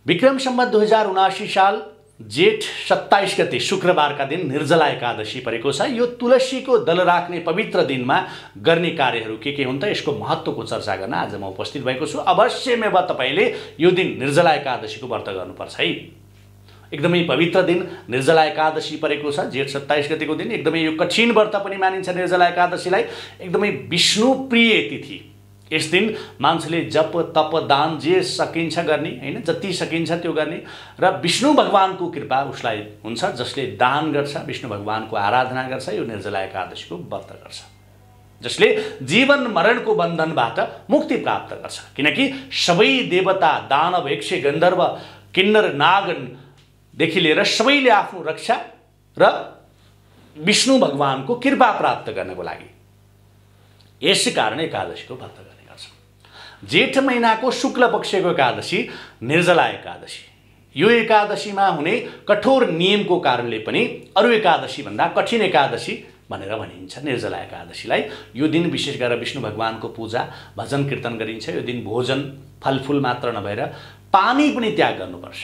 विक्रम सम्वत 2079 साल जेठ 27 गते शुक्रबारका दिन निर्जला एकादशी परेको छ। यो तुलसीको दल राख्ने पवित्र दिनमा गर्ने कार्यहरू के हुन् त यसको महत्त्वको चर्चा गर्न आज म उपस्थित भएको छु। अवश्यमेव तपाईले यो दिन निर्जला एकादशीको व्रत गर्नुपर्छ है। एकदमै पवित्र दिन निर्जला एकादशी परेको छ, जेठ 27 गतेको दिन। एकदमै यो कठिन व्रत पनि मानिन्छ निर्जला एकादशीलाई। एकदमै विष्णु प्रिय तिथि। यस दिन मान्छेले जप तप दान जे सकिन्छ गर्ने हैन, जति सकिन्छ त्यो गर्ने र विष्णु भगवानको कृपा उसलाई हुन्छ जसले दान गर्छ, विष्णु भगवानको आराधना गर्छ, यो निर्जला एकादशीको व्रत गर्छ, जसले जीवन मरणको बन्धनबाट मुक्ति प्राप्त गर्छ। किनकि सबै देवता दानव यक्ष गन्धर्व किन्नर नागदेखि लिएर सबैले आफ्नो रक्षा र विष्णु भगवानको कृपा प्राप्त गर्नको लागि यसै कारण एकादशीको व्रत गर्ने गर्छ। जेठ महिनाको शुक्ल पक्षको एकादशी निर्जला एकादशी। यो एकादशीमा हुने कठोर नियमको कारणले पनि अरु एकादशी भन्दा कठिन एकादशी भनेर भनिन्छ निर्जला एकादशीलाई। यो दिन विशेष गरेर विष्णु भगवानको पूजा भजन कीर्तन गरिन्छ। यो दिन भोजन फलफूल मात्र नभएर पानी पनि त्याग गर्नुपर्छ।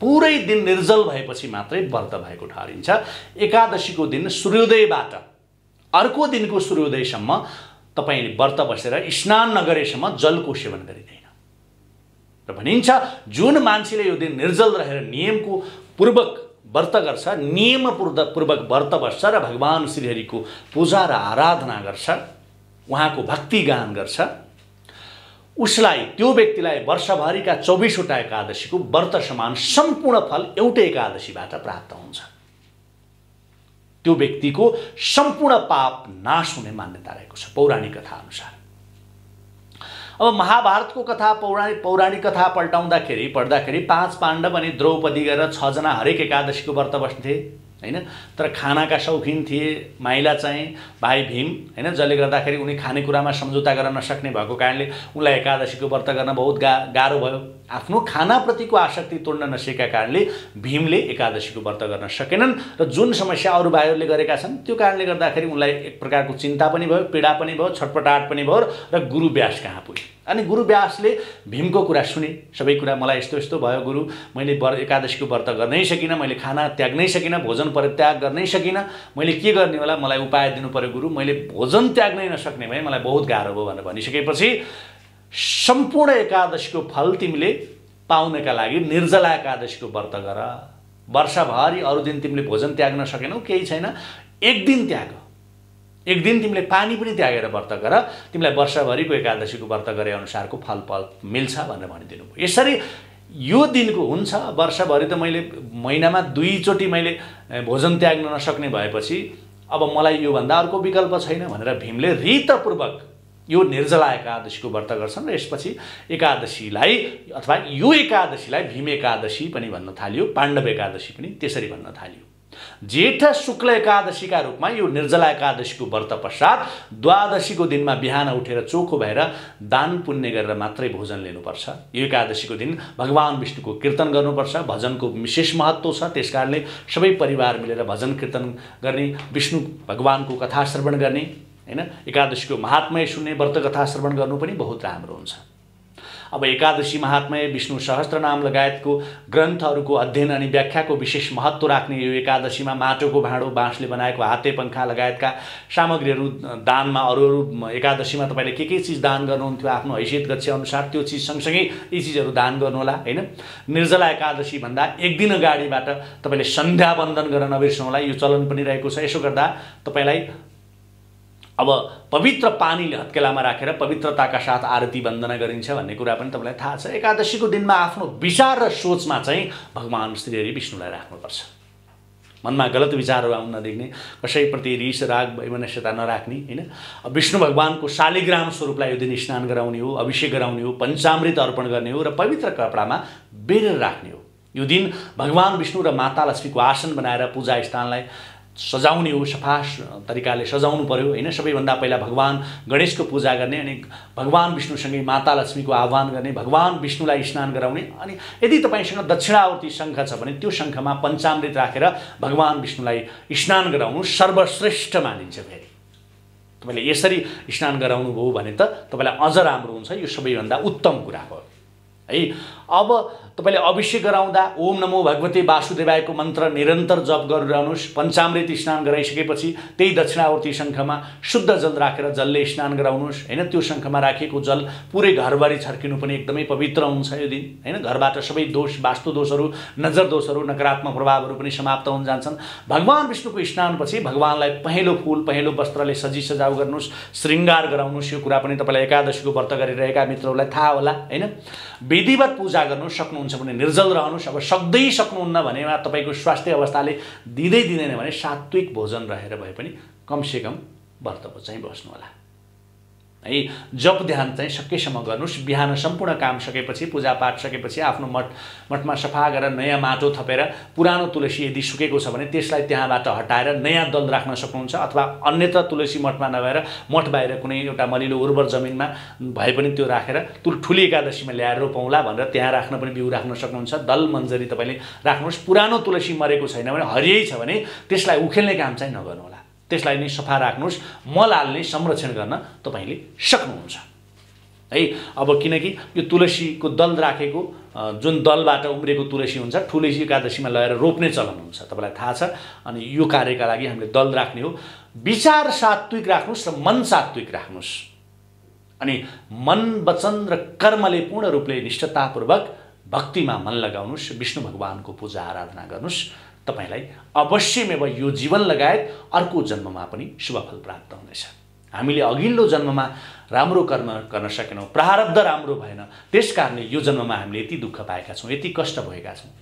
पुरै दिन निर्जल भएपछि मात्रै व्रत भएको ठहरिन्छ। एकादशीको दिन सूर्योदयबाट अर्को दिनको सूर्योदयसम्म तपाईले व्रत बसेर स्नान नगरेसम्म जलको सेवन गरिदैन। र भनिन्छ जुन मान्छेले यो दिन निर्जल रहेर नियमको पूर्वक व्रत गर्छ, नियमपूर्वक व्रत बस्छ र भगवान श्रीहरिको पूजा र आराधना गर्छ, उहाँको भक्ति गान गर्छ, उसलाई त्यो व्यक्तिलाई वर्षभरिका 24 वटा एकादशीको व्रत समान सम्पूर्ण फल एउटै एकादशीबाट प्राप्त हुन्छ। त्यो व्यक्तिको सम्पूर्ण पाप नाश हुने मान्यता रहेको छ पौराणिक कथा अनुसार। अब महाभारतको कथा पौराणिक कथा पढ्दाखेरि 5 पाण्डव अनि द्रौपदी गरेर 6 जना हरेक एकादशीको व्रत बस्थे हैन। तर खानाका शौखिन थिए। माइला चाहिँ भाइ भीम हैन, जसले गर्दाखेरि उनी खानेकुरामा सम्झौता गर्न नसक्ने भएको कारणले उनलाई एकादशीको व्रत गर्न बहुत गाह्रो भयो। आफ्नो खानाप्रतिको आसक्ति तोड्न नसकेका कारणले भीमले एकादशीको व्रत गर्न सकेनन् र जुन समस्या अरू भाइहरूले गरेका छन् त्यो कारणले गर्दाखेरि उनलाई एक प्रकारको चिन्ता पनि भयो, पीडा पनि भयो, छटपटाहट पनि भयो र गुरु व्यास कहाँ पुगे। अनि गुरु व्यासले भीमको कुरा सुने। सबै कुरा मलाई यस्तो यस्तो भयो गुरु, मैले एकादशीको व्रत गर्नै सकिनँ, मैले खाना त्याग्नै सकिनँ, भोजन परित्याग गर्नै सकिनँ, मैले के गर्ने होला, मलाई उपाय दिनु पर्यो गुरु, मैले भोजन त्याग्नै नसक्ने भए मलाई बहुत गाह्रो भयो भनेर भनिसकेपछि सम्पूर्ण एकादशीको फल तिमीले पाउनका लागि निर्जला एकादशीको व्रत गर। वर्षभरि अरू दिन तिमीले भोजन त्याग्न सकेनौ, केही छैन, एक दिन त्याग, एक दिन तिमीले पानी पनि त्यागेर व्रत गर, तिमीलाई वर्षभरिको एकादशीको व्रत गरे अनुसारको फल मिल्छ भनेर भनिदिनु भयो। यसरी यो दिनको हुन्छ। वर्षभरि त मैले महिनामा 2 चोटि मैले भोजन त्याग्न नसक्ने भएपछि अब मलाई यो भन्दा अर्को विकल्प छैन भनेर भीमले रीतपूर्वक यो निर्जला एकादशीको व्रत गर्छन् र यसपछि एकादशीलाई अथवा यो एकादशीलाई भीम एकादशी पनि भन्न थालियो, पाण्डव एकादशी पनि त्यसरी भन्न थालियो। जेठ शुक्ल एकादशीका रूपमा यो निर्जला एकादशीको व्रत पश्चात द्वादशीको दिनमा बिहान उठेर चोखो भएर दान पुण्य गरेर मात्रै भोजन लिनुपर्छ। यो एकादशीको दिन भगवान विष्णुको कीर्तन गर्नुपर्छ। भजनको विशेष महत्त्व छ, त्यसकारणले सबै परिवार मिलेर भजन कीर्तन गर्ने, विष्णु भगवानको कथा श्रवण गर्ने हैन, एकादशीको महात्म्य सुन्ने, व्रत कथा श्रवण गर्नु पनि बहुत राम्रो हुन्छ। अब एकादशी महात्म्य, विष्णु सहस्त्र नाम लगायतको ग्रन्थहरूको अध्ययन अनि व्याख्याको विशेष महत्त्व राख्ने यो एकादशीमा माटोको भाँडो, बाँसले बनाएको हाते पंखा लगायतका सामग्रीहरू दानमा अरू एकादशीमा तपाईले के चीज दान गर्नुहुन्थ्यो आफ्नो हैसियत गच्छे अनुसार त्यो चीज सँगसँगै यी चीजहरू दान गर्नु होला हैन। निर्जला एकादशी भन्दा एक दिन अगाडिबाट तपाईले सन्ध्या वन्दन गर्न नबिर्सनु होला, यो चलन पनि रहेको छ। यसो गर्दा तपाईलाई अब पवित्र पानीले हत्केलामा राखेर पवित्रताका साथ आरती वन्दना गरिन्छ भन्ने कुरा पनि तपाईलाई थाहा छ। एकादशीको दिनमा आफ्नो विचार र सोचमा चाहिँ भगवान श्रीहरि विष्णुलाई राख्नुपर्छ। मनमा गलत विचारहरू आउन नदेख्ने, कसैप्रति रिस राग वैमनस्यता नराख्ने हैन। विष्णु भगवानको शालिग्राम स्वरूपलाई यो दिन स्नान गराउने हो, अभिषेक गराउने हो, पञ्चामृत अर्पण गर्ने हो र पवित्र कपडामा बेरेर राख्ने हो। यो दिन भगवान विष्णु र माता लक्ष्मीको आसन बनाएर पूजा स्थानलाई सजाउने हो, सफा तरिकाले सजाउनु पर्यो हैन। सबैभन्दा पहिला भगवान गणेशको पूजा गर्ने अनि भगवान विष्णुसँगै माता लक्ष्मीको आह्वान गर्ने, भगवान विष्णुलाई स्नान गराउने। अनि यदि तपाईसँग दक्षिणावर्ती शङ्ख छ भने त्यो शङ्खमा पञ्चामृत राखेर भगवान विष्णुलाई स्नान गराउनु सर्वश्रेष्ठ मानिन्छ। फेरि तपाईले यसरी स्नान गराउनु भयो भने त तपाईलाई अझ राम्रो हुन्छ। यो सबैभन्दा उत्तम कुरा हो। है। अब तपाईले अभिषेक गराउँदा ओम नमो भगवते वासुदेवायको मन्त्र निरन्तर जप गरिरहनुहोस्। पञ्चामृत स्नान गराइसकेपछि त्यही दक्षिणावर्ती शङ्खमा शुद्ध जल राखेर जलले स्नान गराउनुहोस् हैन। त्यो शङ्खमा राखिएको जल पुरै घरबारी छर्किनु पनि एकदमै पवित्र हुन्छ यो दिन हैन। घरबाट सबै दोष, वास्तु दोषहरू, नजर दोषहरू, नकारात्मक प्रभावहरू पनि समाप्त हुन जान्छन्। भगवान विष्णुको स्नानपछि भगवानलाई पहेँलो फूल, पहेँलो वस्त्रले सजाउ गर्नुहोस्, श्रृङ्गार गराउनुहोस्। यो कुरा पनि तपाईलाई एकादशीको व्रत गरिरहेका मित्रहरूलाई थाहा होला हैन। विधिवत पूजा गर्नुहोस्। सक्नुहुन्छ भने निर्जल रहनुहोस्। अब सक्दै सक्नुहुन्न भनेमा तपाईको स्वास्थ्य अवस्थाले दिँदैन भने सात्विक भोजन रहेर भए पनि कमसेकम व्रत चाहिँ बस्नु होला है। जप ध्यान चाहिँ सकेसम्म गर्नुहोस्। बिहान सम्पूर्ण काम सकेपछि, पूजापाठ सकेपछि आफ्नो मठमा सफा गरेर नयाँ माटो थपेर पुरानो तुलसी यदि सुकेको छ भने त्यसलाई त्यहाँबाट हटाएर नयाँ दल राख्न सक्नुहुन्छ। अथवा अन्यत्र तुलसी मठमा नभएर मठ बाहिर कुनै एउटा मलिलो उर्वर जमिनमा भए पनि त्यो राखेर ठुली एकादशीमा ल्याएर रोपौँला भनेर त्यहाँ राख्न पनि बिउ राख्न सक्नुहुन्छ। दल मन्जरी तपाईँले राख्नुहोस्। पुरानो तुलसी मरेको छैन भने, हरियै छ भने त्यसलाई उखेल्ने काम चाहिँ नगर्नुहोला। त्यसलाई नै सफा राख्नुहोस्। मल हाल्ने संरक्षण गर्न तपाईँले सक्नुहुन्छ है। अब किनकि यो तुलसीको दल राखेको जुन दलबाट उम्रेको तुलसी हुन्छ ठुलसी एकादशीमा लगेर रोप्ने चलन हुन्छ, तपाईँलाई थाहा छ। अनि यो कार्यका लागि हामीले दल राख्ने हो। विचार सात्विक राख्नुहोस् र मन सात्विक राख्नुहोस्। अनि मन, वचन र कर्मले पूर्ण रूपले निष्ठतापूर्वक भक्तिमा मन लगाउनुहोस्। विष्णु भगवानको पूजा आराधना गर्नुहोस्। तपाईलाई अवश्यमेव यो जीवन लगायत अर्को जन्ममा पनि शुभफल प्राप्त हुनेछ। हामीले अघिल्लो जन्ममा राम्रो कर्म गर्न सकेनौँ, प्रारब्ध राम्रो भएन, त्यसकारणले यो जन्ममा हामीले यति दुःख पाएका छौँ, यति कष्ट भएका छौँ।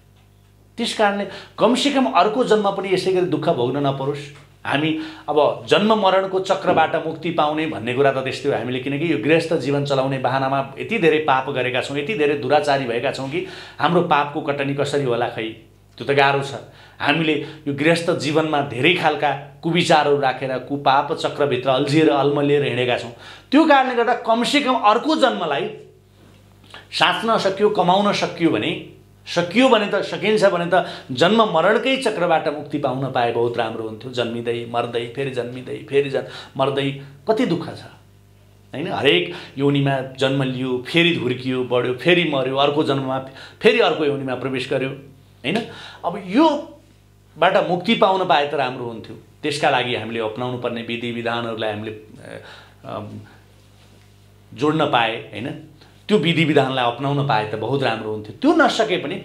त्यसकारणले कमसेकम अर्को जन्म पनि यसै गरी दुःख भोग्न नपरोस्। हामी अब जन्म मरणको चक्रबाट मुक्ति पाउने भन्ने कुरा त त्यस्तै हो। हामीले किनकि यो गृहस्थ जीवन चलाउने बहानामा यति धेरै पाप गरेका छौँ, यति धेरै दुराचारी भएका छौँ कि हाम्रो पापको कटनी कसरी होला खै, त्यो त गाह्रो छ। हामीले यो गृहस्थ जीवनमा धेरै खालका कुविचारहरू राखेर कुपाप चक्रभित्र अल्झिएर अल्मलिएर हिँडेका छौँ। त्यो कारणले गर्दा कमसेकम अर्को जन्मलाई साच्न सकियो, कमाउन सकियो भने त सकिन्छ भने त जन्म मरणकै चक्रबाट मुक्ति पाउन पाए बहुत राम्रो हुन्थ्यो। जन्मिँदै मर्दै फेरि जन्मिँदै फेरि मर्दै कति दुःख छ हैन। हरेक योनिमा जन्म लियो, फेरि हुर्कियो, बढ्यो, फेरि मर्यो, अर्को जन्ममा फेरि अर्को योनिमा प्रवेश गर्यो हैन। अब योबाट मुक्ति पाउन पाए त राम्रो हुन्थ्यो। त्यसका लागि हामीले अपनाउनु पर्ने विधि विधानहरूलाई हामीले जोड्न पाए हैन। त्यो विधि विधानलाई अपनाउन पाए त बहुत राम्रो हुन्थ्यो। त्यो नसके पनि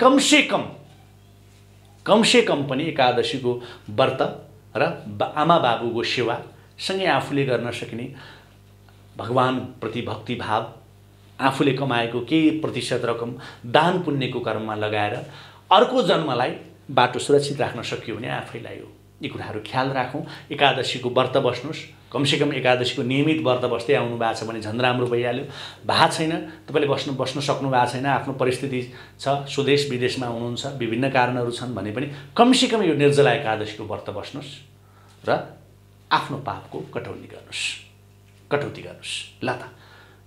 कमसेकम पनि एकादशीको व्रत र आमा बाबुको सेवा सँगै आफूले गर्न सकिने भगवानप्रति भक्ति भाव, आफूले कमाएको केही प्रतिशत रकम दान पुण्यको कर्ममा लगाएर अर्को जन्मलाई बाटो सुरक्षित राख्न सकियो भने आफैलाई हो। यी कुराहरू ख्याल राखौँ। एकादशीको व्रत बस्नुहोस्। कमसेकम एकादशीको नियमित व्रत बस्दै आउनु भएको छ भने झन् राम्रो भइहाल्यो। भएको छैन, तपाईँले बस्न सक्नु भएको छैन, आफ्नो परिस्थिति छ, स्वदेश विदेशमा हुनुहुन्छ, विभिन्न कारणहरू छन् भने पनि कमसेकम यो निर्जला एकादशीको व्रत बस्नुहोस् र आफ्नो पापको कटौती गर्नुहोस्। ल त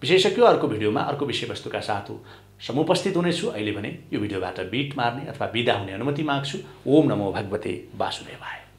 विशेष सकियो। अर्को भिडियोमा अर्को विषयवस्तुका साथ समुपस्थित हुनेछु। अहिले भने यो भिडियोबाट बिट मार्ने अथवा बिदा हुने अनुमति माग्छु। ओम नमो भगवते वासुदेवाय।